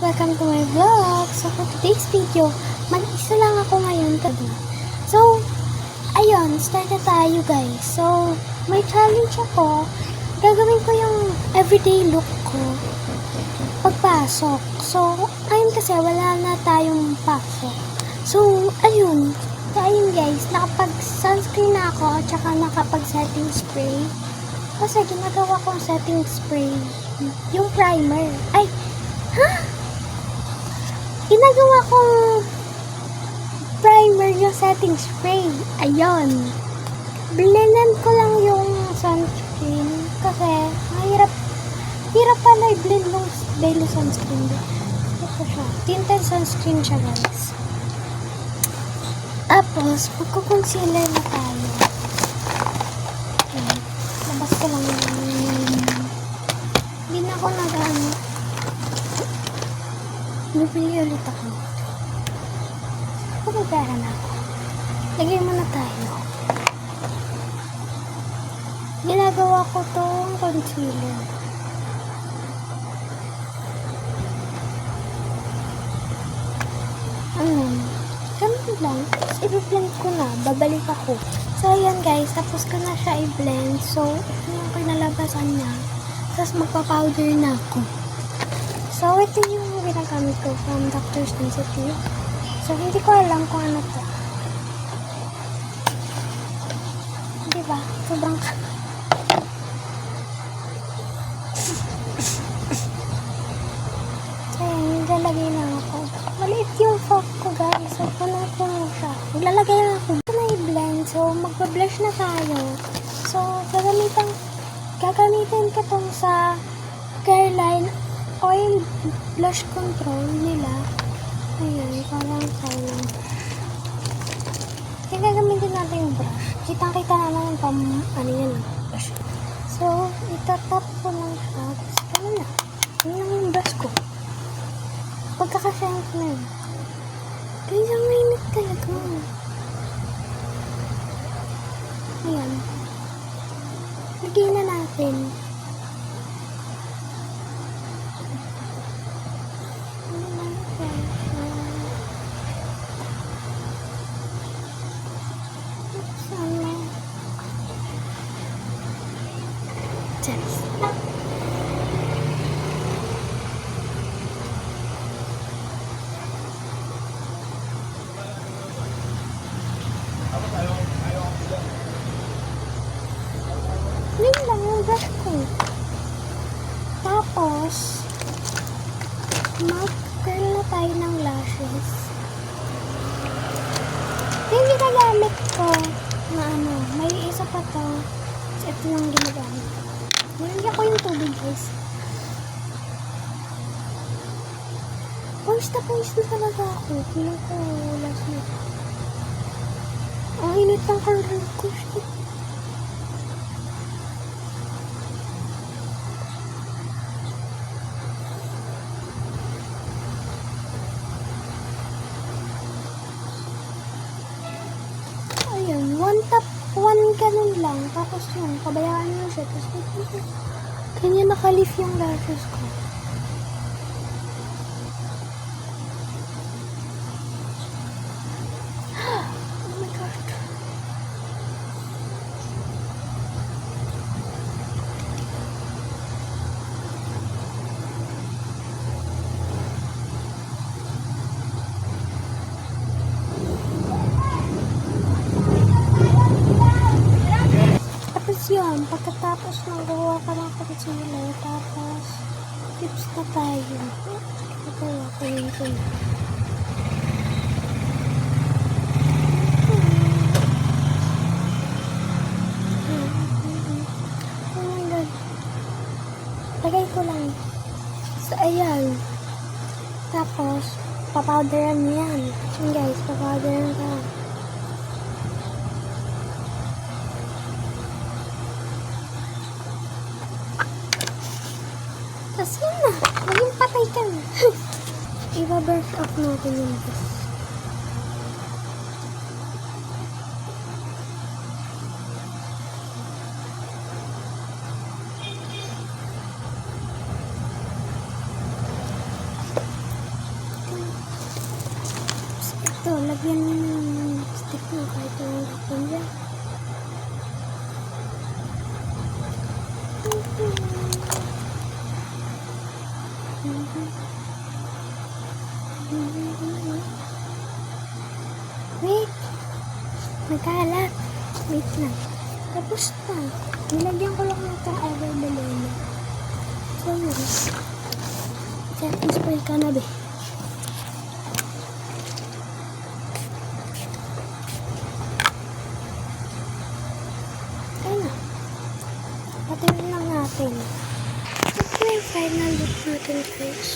welcome to my vlog. So for today's video, mag-isa lang ako ngayon tabi. So, ayun, start na tayo guys. So, may challenge ako. Gagawin ko yung everyday look ko pagpasok. So, ayun kasi wala na tayong pasok. So, ayun. So, ayun guys, nakapag-sunscreen na ako at saka nakapag-setting spray. Kasi ginagawa kong setting spray yung primer. Ay, ha? Ginagawa kong primer yung setting spray. Ayun. Blendan ko lang yung sunscreen kasi hirap pala i-blend yung daily sunscreen. Ito siya. Tinted sunscreen siya guys. Tapos, magkukoncealer na tayo. Okay. Labas ko lang yung hindi na ako nag-ano. Bibili ulit ako. Ako magpera na ako. Lagay mo na tayo. Ginagawa ko tong concealer. Ganun lang. Tapos i-blend ko na. Babalik ako. So, ayan guys. Tapos ko na siya i-blend. So, ito yung kinalabasan niya. Tapos magpa-powder na ako. So, ito yung ginagamit ko from Dr. Sensitive. So, hindi ko alam kung ano to. Diba? Sobrang so, ayan. Yung lalagay na ako. Maliit yung fork ko guys. So, puno-puno siya. Maglalagay na ako. Ito na i-blend. So, magpa-blush na tayo. So, gagamitin ko tong sa Careline oil blush control nila. Ayan, parang kayo. Kaya gagamitin natin yung brush. Kitang-kita naman yung ano yan, brush. So, itatap ko lang siya. Tapos, ano na. Ano lang yung brush ko. Pagkakasayang ko na yun. Kaya ang mainit talaga. Ayan. Lagyan na natin. Yun lang yung brush ko. Tapos, mag-curl na tayo ng lashes. Yung ginagamit ko na ano, may isa pa to. Ito lang ginagamit ko. Nilagyan ko yung tubig guys. Pawis na talaga ako. Pilang ko last night. Ang init ng curler ko. Ayan, one ganun lang. Tapos yun, pabayaan mo siya. Tapos kanya nakalif yung lashes ko. Oh my god. Yun, pagkatapos magawa ka ng concealer, tapos tips na tayo. Magawa ko yun ko. Oh my god. Lagay ko lang. So, ayan. Tapos, papowderan mo yan. Yun guys, papowderan ka. Tapos yun na. Maging patay ka na. I-brush off natin yung this. Ito, lagyan mo ng stick mo kahit yung hapon dyan. Wait! Nagkalat. Wait lang. Tapos na. Nilagyan ko lang itong ever balloon. So yun. Setting spray ka na, be. Ayun na. Patingin lang natin. Ito yung final look natin, guys.